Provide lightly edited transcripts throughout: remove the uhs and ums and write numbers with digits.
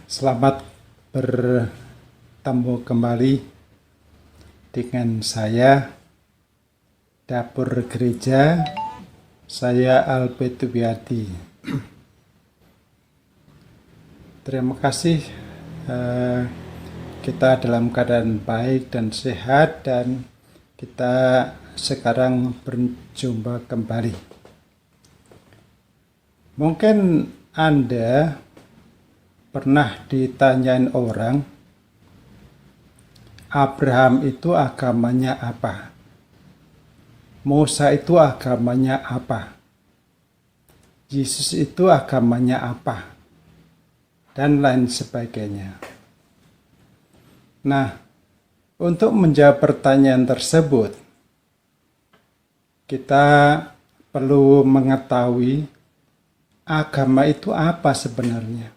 Selamat bertemu kembali dengan saya, Dapur Gereja. Saya Albert Wiardi. Terima kasih, kita dalam keadaan baik dan sehat, dan kita sekarang berjumpa kembali. Mungkin Anda pernah ditanyain orang, Abraham itu agamanya apa? Musa itu agamanya apa? Yesus itu agamanya apa? Dan lain sebagainya. Nah, untuk menjawab pertanyaan tersebut, kita perlu mengetahui agama itu apa sebenarnya.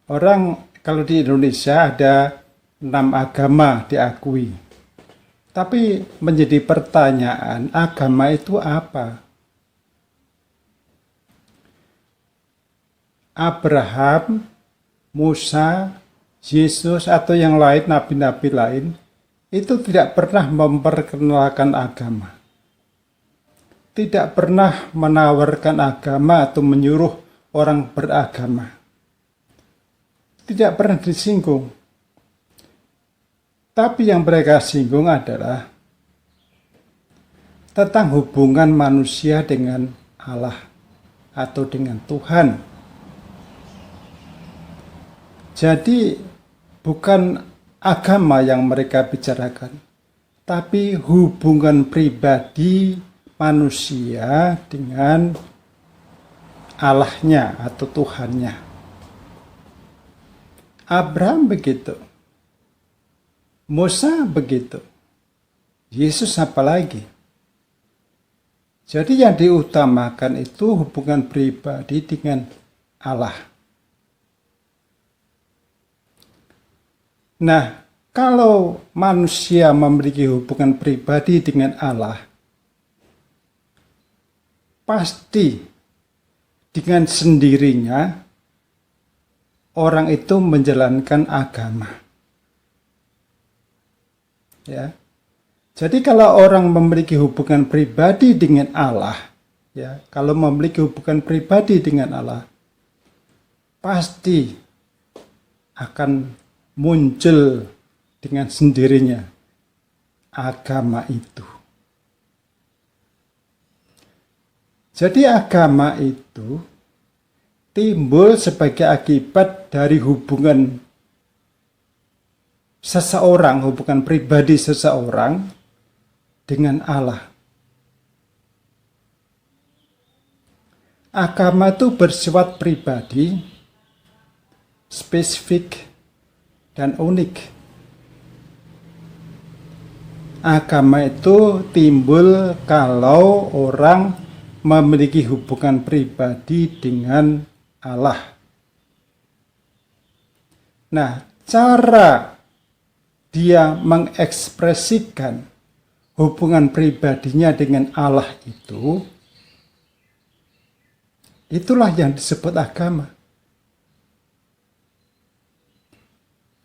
Orang kalau di Indonesia ada 6 agama diakui. Tapi menjadi pertanyaan, agama itu apa? Abraham, Musa, Yesus atau yang lain, nabi-nabi lain, itu tidak pernah memperkenalkan agama. Tidak pernah menawarkan agama atau menyuruh orang beragama. Tidak pernah disinggung. Tapi yang mereka singgung adalah tentang hubungan manusia dengan Allah atau dengan Tuhan. Jadi bukan agama yang mereka bicarakan, tapi hubungan pribadi manusia dengan Allahnya atau Tuhannya. Abraham begitu, Musa begitu, Yesus apalagi. Jadi yang diutamakan itu hubungan pribadi dengan Allah. Nah, kalau manusia memiliki hubungan pribadi dengan Allah, pasti dengan sendirinya orang itu menjalankan agama. Ya. Jadi kalau orang memiliki hubungan pribadi dengan Allah, ya, kalau memiliki hubungan pribadi dengan Allah, pasti akan muncul dengan sendirinya agama itu. Jadi agama itu timbul sebagai akibat dari hubungan seseorang, hubungan pribadi seseorang dengan Allah. Agama itu bersifat pribadi, spesifik, dan unik. Agama itu timbul kalau orang memiliki hubungan pribadi dengan Allah. Nah, cara dia mengekspresikan hubungan pribadinya dengan Allah itu, itulah yang disebut agama.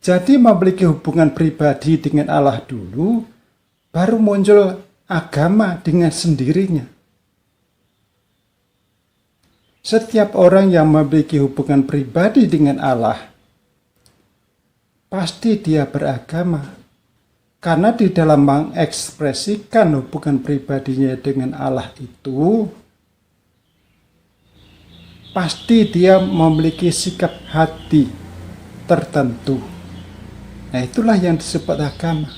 Jadi memiliki hubungan pribadi dengan Allah dulu, baru muncul agama dengan sendirinya. Setiap orang yang memiliki hubungan pribadi dengan Allah, pasti dia beragama. Karena di dalam mengekspresikan hubungan pribadinya dengan Allah itu, pasti dia memiliki sikap hati tertentu. Nah, itulah yang disebut agama.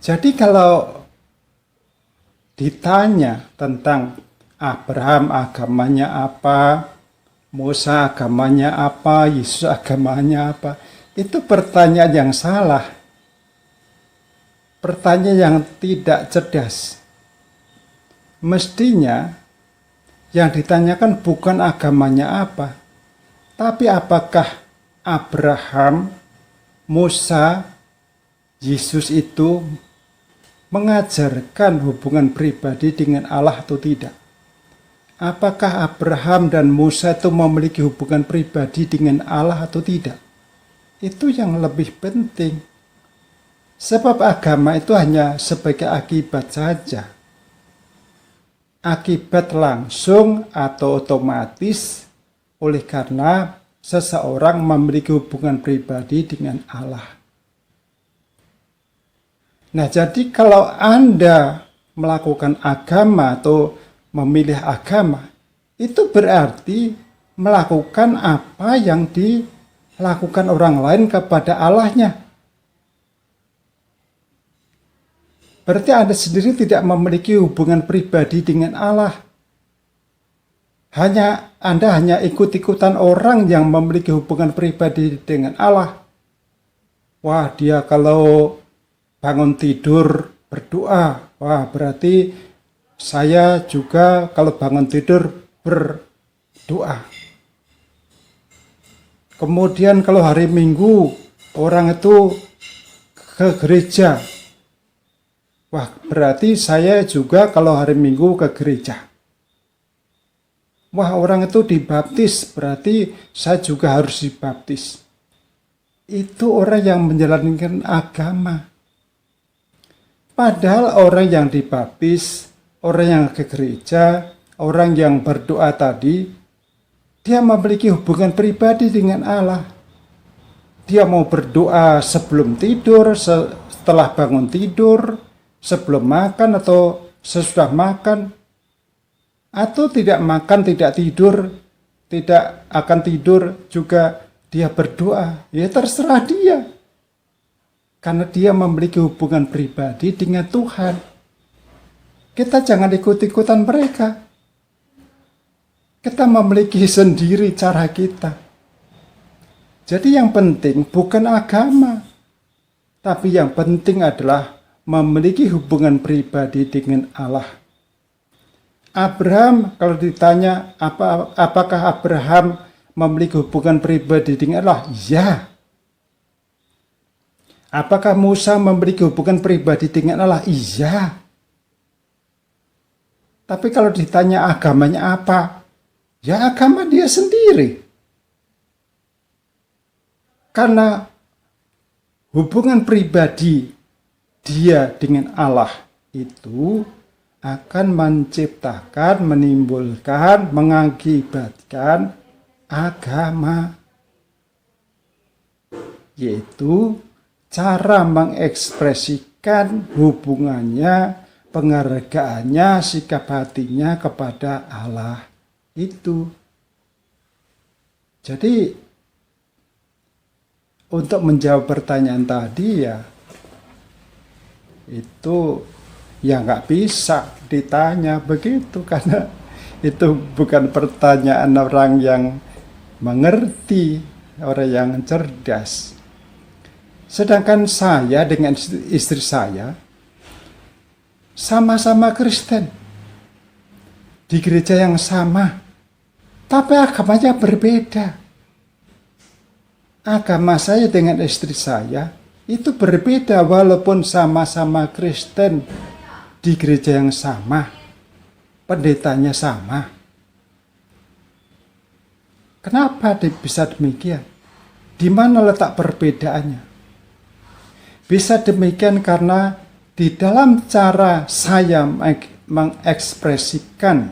Jadi kalau ditanya tentang Abraham agamanya apa, Musa agamanya apa, Yesus agamanya apa, itu pertanyaan yang salah. Pertanyaan yang tidak cerdas. Mestinya yang ditanyakan bukan agamanya apa, tapi apakah Abraham, Musa, Yesus itu mengajarkan hubungan pribadi dengan Allah atau tidak? Apakah Abraham dan Musa itu memiliki hubungan pribadi dengan Allah atau tidak? Itu yang lebih penting. Sebab agama itu hanya sebagai akibat saja. Akibat langsung atau otomatis oleh karena seseorang memiliki hubungan pribadi dengan Allah. Nah, jadi kalau Anda melakukan agama atau memilih agama, itu berarti melakukan apa yang dilakukan orang lain kepada Allahnya. Berarti Anda sendiri tidak memiliki hubungan pribadi dengan Allah. Anda hanya ikut-ikutan orang yang memiliki hubungan pribadi dengan Allah. Wah, dia kalau bangun tidur berdoa. Wah, berarti saya juga kalau bangun tidur berdoa. Kemudian kalau hari Minggu orang itu ke gereja. Wah, berarti saya juga kalau hari Minggu ke gereja. Wah, orang itu dibaptis, berarti saya juga harus dibaptis. Itu orang yang menjalankan agama. Padahal orang yang dibaptis, orang yang ke gereja, orang yang berdoa tadi, dia memiliki hubungan pribadi dengan Allah. Dia mau berdoa sebelum tidur, setelah bangun tidur, sebelum makan atau sesudah makan, atau tidak makan, tidak tidur, tidak akan tidur juga dia berdoa. Ya terserah dia. Karena dia memiliki hubungan pribadi dengan Tuhan. Kita jangan ikut-ikutan mereka. Kita memiliki sendiri cara kita. Jadi yang penting bukan agama. Tapi yang penting adalah memiliki hubungan pribadi dengan Allah. Abraham, kalau ditanya apakah Abraham memiliki hubungan pribadi dengan Allah? Ya. Apakah Musa memiliki hubungan pribadi dengan Allah? Iya. Tapi kalau ditanya agamanya apa? Ya agama dia sendiri. Karena hubungan pribadi dia dengan Allah itu akan menciptakan, menimbulkan, mengakibatkan agama. Yaitu cara mengekspresikan hubungannya, penghargaannya, sikap hatinya kepada Allah itu. Jadi untuk menjawab pertanyaan tadi ya, itu ya nggak bisa ditanya begitu, karena itu bukan pertanyaan orang yang mengerti, orang yang cerdas. Sedangkan saya dengan istri saya sama-sama Kristen di gereja yang sama, tapi agamanya berbeda. Agama saya dengan istri saya itu berbeda walaupun sama-sama Kristen di gereja yang sama, pendetanya sama. Kenapa bisa demikian? Di mana letak perbedaannya? Bisa demikian karena di dalam cara saya mengekspresikan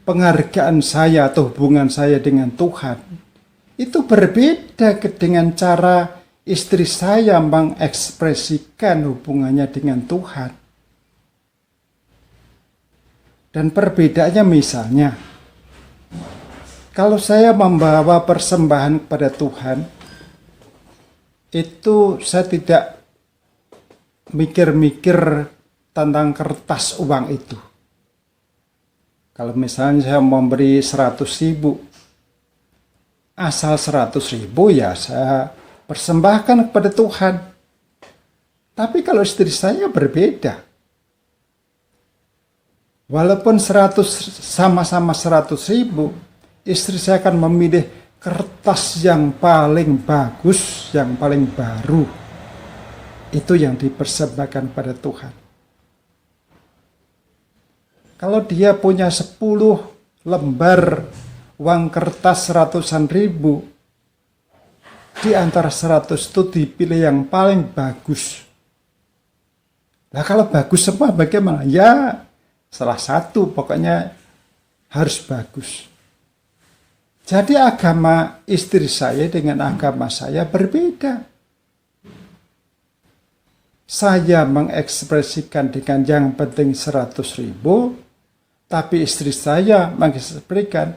penghargaan saya atau hubungan saya dengan Tuhan, itu berbeda dengan cara istri saya mengekspresikan hubungannya dengan Tuhan. Dan perbedaannya misalnya, kalau saya membawa persembahan kepada Tuhan, itu saya tidak mikir-mikir tentang kertas uang itu. Kalau misalnya saya memberi 100.000, asal 100.000 ya saya persembahkan kepada Tuhan. Tapi kalau istri saya berbeda. Walaupun sama-sama 100.000, istri saya akan memilih kertas yang paling bagus, yang paling baru. Itu yang dipersembahkan pada Tuhan. Kalau dia punya 10 lembar uang kertas ratusan ribu, di antara 100 itu dipilih yang paling bagus. Nah kalau bagus semua bagaimana? Ya salah satu pokoknya harus bagus. Jadi agama istri saya dengan agama saya berbeda. Saya mengekspresikan dengan yang penting 100 ribu, tapi istri saya mengekspresikan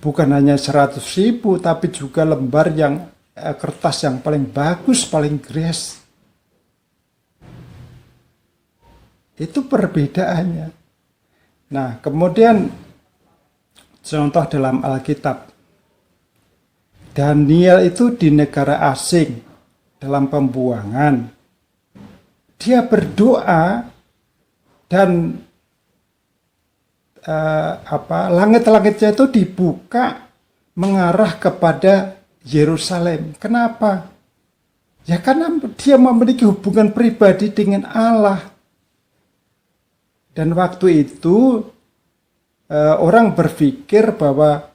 bukan hanya 100 ribu, tapi juga lembar yang kertas yang paling bagus, paling gres. Itu perbedaannya. Nah, kemudian contoh dalam Alkitab. Daniel itu di negara asing dalam pembuangan. Dia berdoa dan langit-langitnya itu dibuka mengarah kepada Yerusalem. Kenapa? Ya karena dia memiliki hubungan pribadi dengan Allah. Dan waktu itu orang berpikir bahwa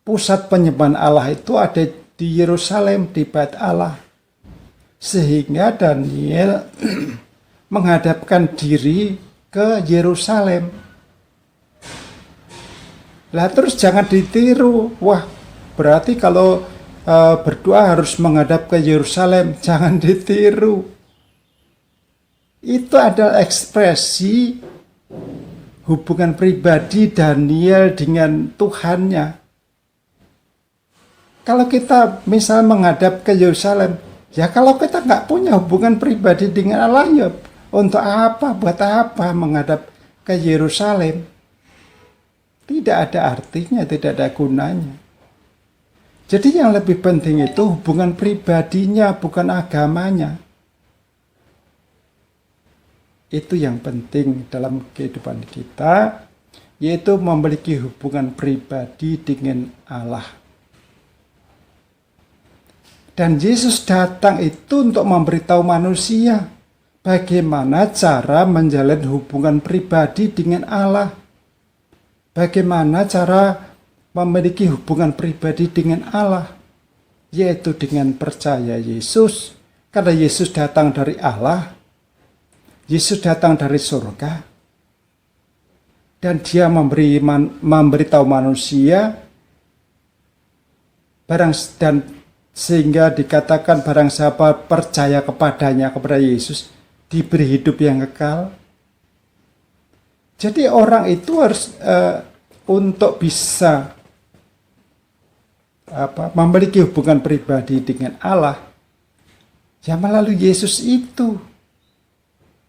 pusat penyembahan Allah itu ada di Yerusalem, di Bait Allah. Sehingga Daniel menghadapkan diri ke Yerusalem. Lah terus jangan ditiru. Wah, berarti kalau berdoa harus menghadap ke Yerusalem. Jangan ditiru. Itu adalah ekspresi hubungan pribadi Daniel dengan Tuhannya. Kalau kita misalnya menghadap ke Yerusalem, ya kalau kita nggak punya hubungan pribadi dengan Allah, ya untuk apa, buat apa menghadap ke Yerusalem? Tidak ada artinya, tidak ada gunanya. Jadi yang lebih penting itu hubungan pribadinya, bukan agamanya. Itu yang penting dalam kehidupan kita, yaitu memiliki hubungan pribadi dengan Allah. Dan Yesus datang itu untuk memberitahu manusia bagaimana cara menjalin hubungan pribadi dengan Allah. Bagaimana cara memiliki hubungan pribadi dengan Allah, yaitu dengan percaya Yesus. Karena Yesus datang dari Allah, Yesus datang dari surga, dan dia memberitahu manusia dan sehingga dikatakan barang siapa percaya kepadanya, kepada Yesus, diberi hidup yang kekal. Jadi orang itu harus untuk bisa memiliki hubungan pribadi dengan Allah, ya melalui Yesus itu.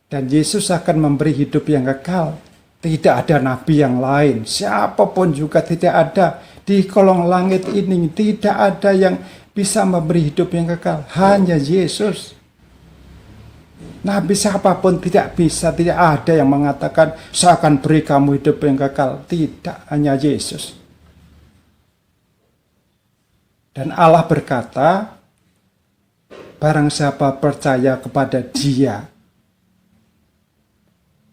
Dan Yesus akan memberi hidup yang kekal. Tidak ada nabi yang lain, siapapun juga tidak ada di kolong langit ini, tidak ada yang bisa memberi hidup yang kekal, hanya Yesus. Nabi siapapun tidak bisa, tidak ada yang mengatakan saya akan beri kamu hidup yang kekal. Tidak, hanya Yesus. Dan Allah berkata, barang siapa percaya kepada Dia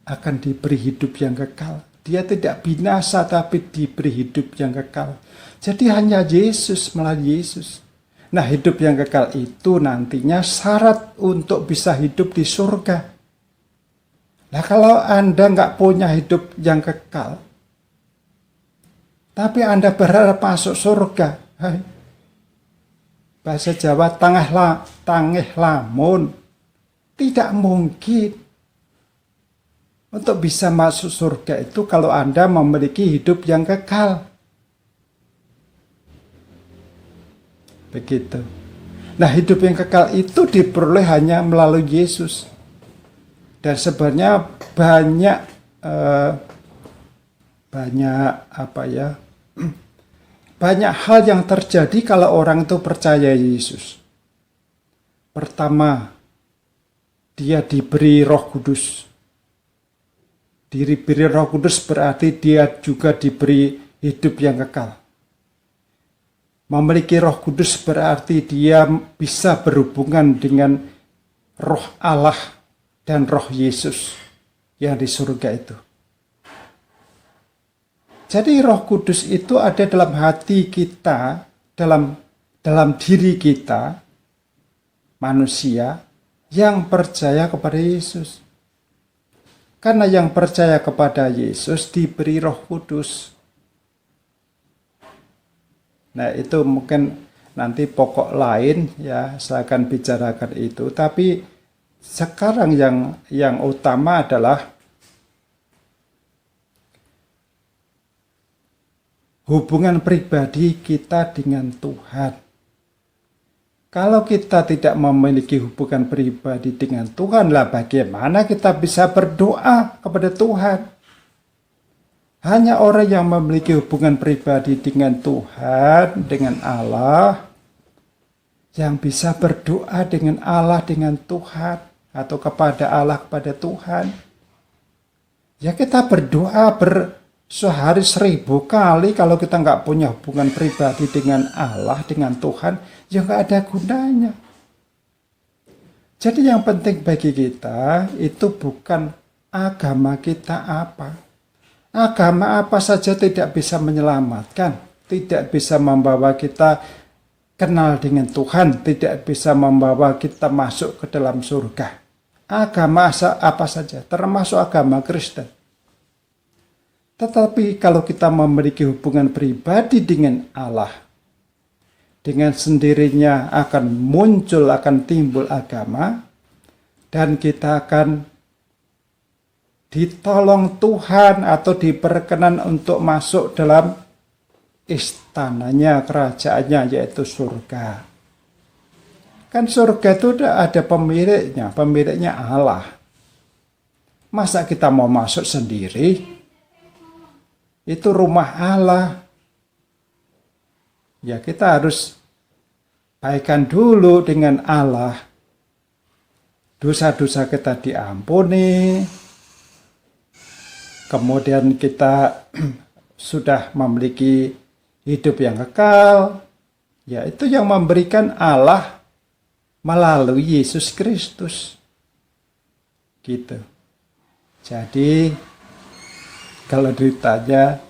akan diberi hidup yang kekal. Dia tidak binasa tapi diberi hidup yang kekal. Jadi hanya Yesus, melalui Yesus. Nah, hidup yang kekal itu nantinya syarat untuk bisa hidup di surga. Nah, kalau Anda nggak punya hidup yang kekal, tapi Anda berharap masuk surga, bahasa Jawa tangeh lamun, tidak mungkin. Untuk bisa masuk surga itu kalau Anda memiliki hidup yang kekal. Begitu. Nah, hidup yang kekal itu diperoleh hanya melalui Yesus. Dan sebenarnya banyak banyak hal yang terjadi kalau orang itu percaya Yesus. Pertama, dia diberi Roh Kudus. Diberi Roh Kudus berarti dia juga diberi hidup yang kekal. Memiliki Roh Kudus berarti dia bisa berhubungan dengan Roh Allah dan Roh Yesus yang di surga itu. Jadi Roh Kudus itu ada dalam hati kita, dalam diri kita, manusia yang percaya kepada Yesus. Karena yang percaya kepada Yesus diberi Roh Kudus. Nah, itu mungkin nanti pokok lain ya, saya akan bicarakan itu. Tapi sekarang yang utama adalah hubungan pribadi kita dengan Tuhan. Kalau kita tidak memiliki hubungan pribadi dengan Tuhan, lah bagaimana kita bisa berdoa kepada Tuhan? Hanya orang yang memiliki hubungan pribadi dengan Tuhan, dengan Allah, yang bisa berdoa dengan Allah, dengan Tuhan, atau kepada Allah, kepada Tuhan. Ya kita berdoa sehari 1000 kali, kalau kita nggak punya hubungan pribadi dengan Allah, dengan Tuhan, ya nggak ada gunanya. Jadi yang penting bagi kita itu bukan agama kita apa. Agama apa saja tidak bisa menyelamatkan, tidak bisa membawa kita kenal dengan Tuhan, tidak bisa membawa kita masuk ke dalam surga. Agama apa saja, termasuk agama Kristen. Tetapi kalau kita memiliki hubungan pribadi dengan Allah, dengan sendirinya akan muncul, akan timbul agama, dan kita akan ditolong Tuhan atau diperkenan untuk masuk dalam istananya, kerajaannya, yaitu surga. Kan surga itu udah ada pemiliknya Allah. Masa kita mau masuk sendiri? Itu rumah Allah. Ya kita harus baikkan dulu dengan Allah. Dosa-dosa kita diampuni. Kemudian kita sudah memiliki hidup yang kekal. Ya itu yang memberikan Allah melalui Yesus Kristus. Gitu. Jadi kalau ditanya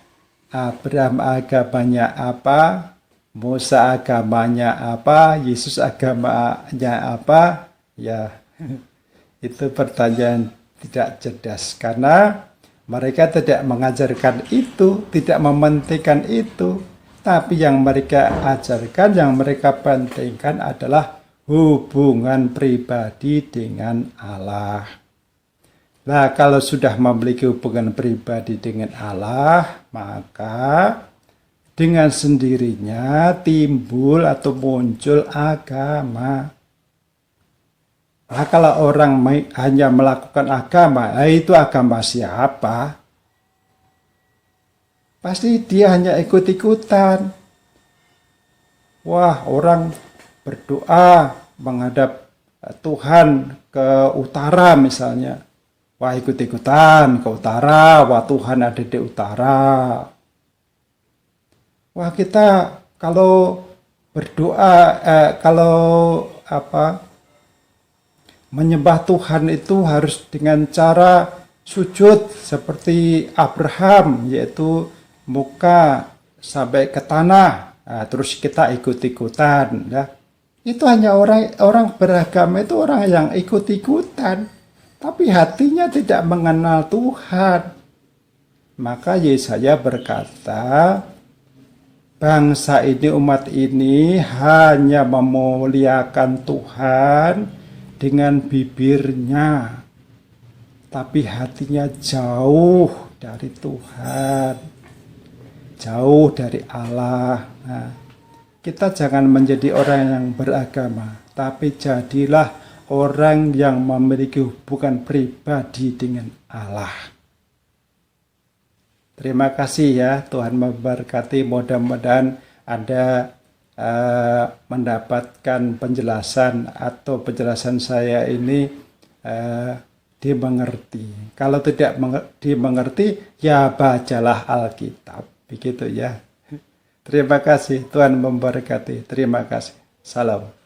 Abraham agamanya apa, Musa agamanya apa, Yesus agamanya apa, ya itu pertanyaan tidak cerdas karena mereka tidak mengajarkan itu, tidak mementingkan itu, tapi yang mereka ajarkan, yang mereka pentingkan adalah hubungan pribadi dengan Allah. Nah, kalau sudah memiliki hubungan pribadi dengan Allah, maka dengan sendirinya timbul atau muncul agama. Nah, kalau orang hanya melakukan agama, itu agama siapa? Pasti dia hanya ikut-ikutan. Wah, orang berdoa menghadap Tuhan ke utara misalnya. Wah, ikut-ikutan ke utara. Wah, Tuhan ada di utara. Wah, kita kalau berdoa, menyembah Tuhan itu harus dengan cara sujud seperti Abraham, yaitu muka sampai ke tanah. Nah, terus kita ikut-ikutan. Ya. Itu hanya orang beragama itu orang yang ikut-ikutan. Tapi hatinya tidak mengenal Tuhan. Maka Yesaya berkata, bangsa ini, umat ini hanya memuliakan Tuhan dengan bibirnya, tapi hatinya jauh dari Tuhan, jauh dari Allah. Nah, kita jangan menjadi orang yang beragama, tapi jadilah orang yang memiliki hubungan pribadi dengan Allah. Terima kasih ya, Tuhan memberkati. Mudah-mudahan Anda mendapatkan penjelasan atau penjelasan saya ini dimengerti. Kalau tidak dimengerti, ya bacalah Alkitab, begitu ya. Terima kasih, Tuhan memberkati. Terima kasih. Salam.